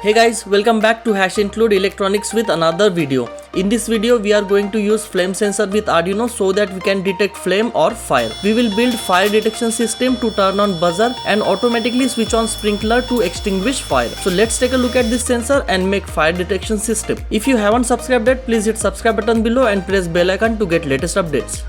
Hey guys, welcome back to hashincludeelectronics with another video. In this video, we are going to use flame sensor with Arduino so that we can detect flame or fire. We will build fire detection system to turn on buzzer and automatically switch on sprinkler to extinguish fire. So let's take a look at this sensor and make fire detection system. If you haven't subscribed yet, please hit subscribe button below and press bell icon to get latest updates.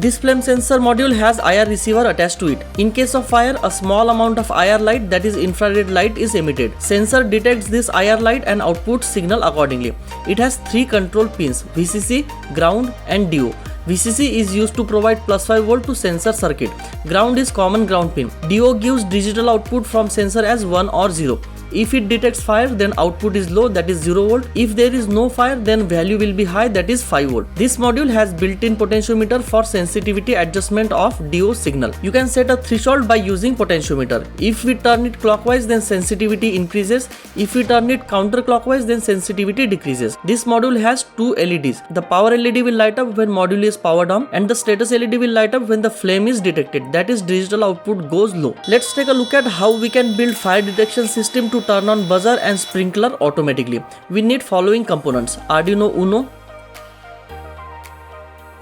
This flame sensor module has IR receiver attached to it. In case of fire, a small amount of IR light, that is infrared light, is emitted. Sensor detects this IR light and outputs signal accordingly. It has 3 control pins: VCC, ground and DO. VCC is used to provide +5 volt to sensor circuit. Ground is common ground pin. DO gives digital output from sensor as 1 or 0. If it detects fire, then output is low, that is 0 volt. If there is no fire, then value will be high, that is 5 volt. This module has built-in potentiometer for sensitivity adjustment of DO signal. You can set a threshold by using potentiometer. If we turn it clockwise, then sensitivity increases. If we turn it counterclockwise, then sensitivity decreases. This module has 2 LEDs. The power LED will light up when module is powered on, and the status LED will light up when the flame is detected, that is digital output goes low. Let's take a look at how we can build fire detection system to turn on buzzer and sprinkler automatically. We need following components: Arduino Uno,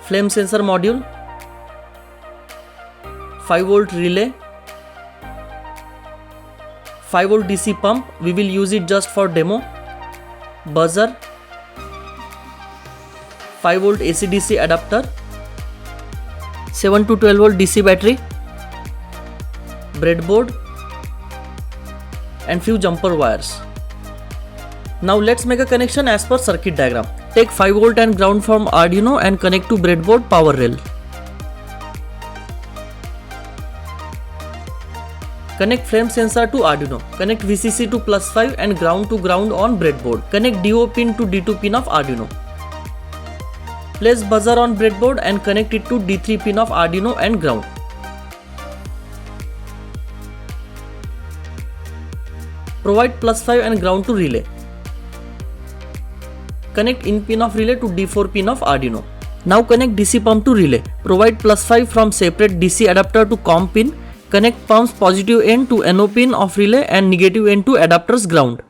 flame sensor module, 5 volt relay, 5 volt DC pump, we will use it just for demo, buzzer, 5 volt AC DC adapter, 7 to 12 volt DC battery, breadboard and few jumper wires. Now let's make a connection as per circuit diagram. Take 5 volt and ground from Arduino and connect to breadboard power rail. Connect flame sensor to Arduino. Connect VCC to +5 and ground to ground on breadboard. Connect DO pin to D2 pin of Arduino. Place buzzer on breadboard and connect it to D3 pin of Arduino and ground. Provide +5 and ground to relay. Connect in pin of relay to D4 pin of Arduino. Now connect DC pump to relay. Provide +5 from separate DC adapter to COM pin. Connect pump's positive end to NO pin of relay and negative end to adapter's ground.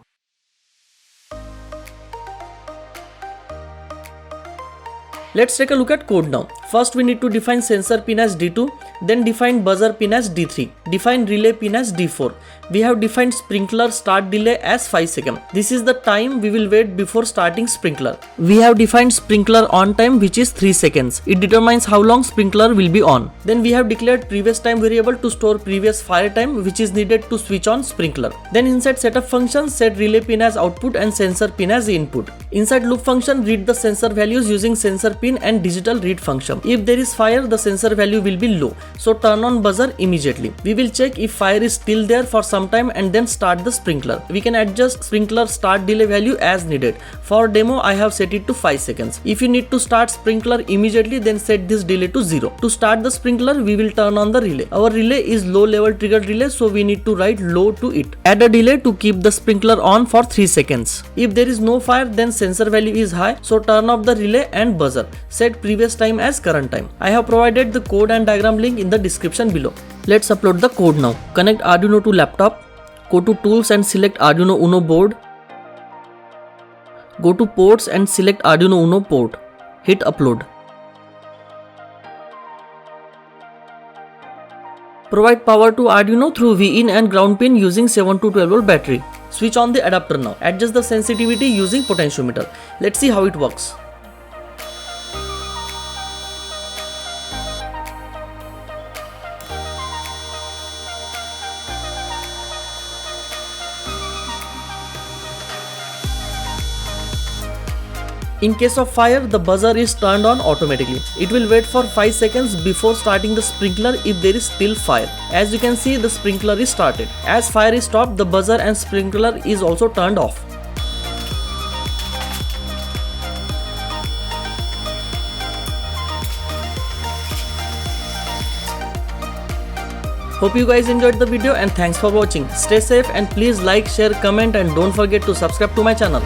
Let's take a look at code now. First we need to define sensor pin as D2, then define buzzer pin as D3, define relay pin as D4. We have defined sprinkler start delay as 5 seconds. This is the time we will wait before starting sprinkler. We have defined sprinkler on time, which is 3 seconds. It determines how long sprinkler will be on. Then we have declared previous time variable to store previous fire time, which is needed to switch on sprinkler. Then inside setup function, set relay pin as output and sensor pin as input. Inside loop function, read the sensor values using sensor pin and digital read function. If there is fire, the sensor value will be low, so turn on buzzer immediately. We will check if fire is still there for some time and then start the sprinkler. We can adjust sprinkler start delay value as needed. For demo, I have set it to 5 seconds. If you need to start sprinkler immediately, then set this delay to 0. To start the sprinkler, we will turn on the relay. Our relay is low level trigger relay, so we need to write low to it. Add a delay to keep the sprinkler on for 3 seconds. If there is no fire, then sensor value is high, so turn off the relay and buzzer. Set previous time as current time. I have provided the code and diagram link in the description below. Let's upload the code now. Connect Arduino to laptop. Go to tools and select Arduino Uno board. Go to ports and select Arduino Uno port. Hit upload. Provide power to Arduino through V-in and ground pin using 7 to 12 volt battery. Switch on the adapter now. Adjust the sensitivity using potentiometer. Let's see how it works. In case of fire, the buzzer is turned on automatically. It will wait for 5 seconds before starting the sprinkler if there is still fire. As you can see, the sprinkler is started. As fire is stopped, the buzzer and sprinkler is also turned off. Hope you guys enjoyed the video and thanks for watching. Stay safe and please like, share, comment and don't forget to subscribe to my channel.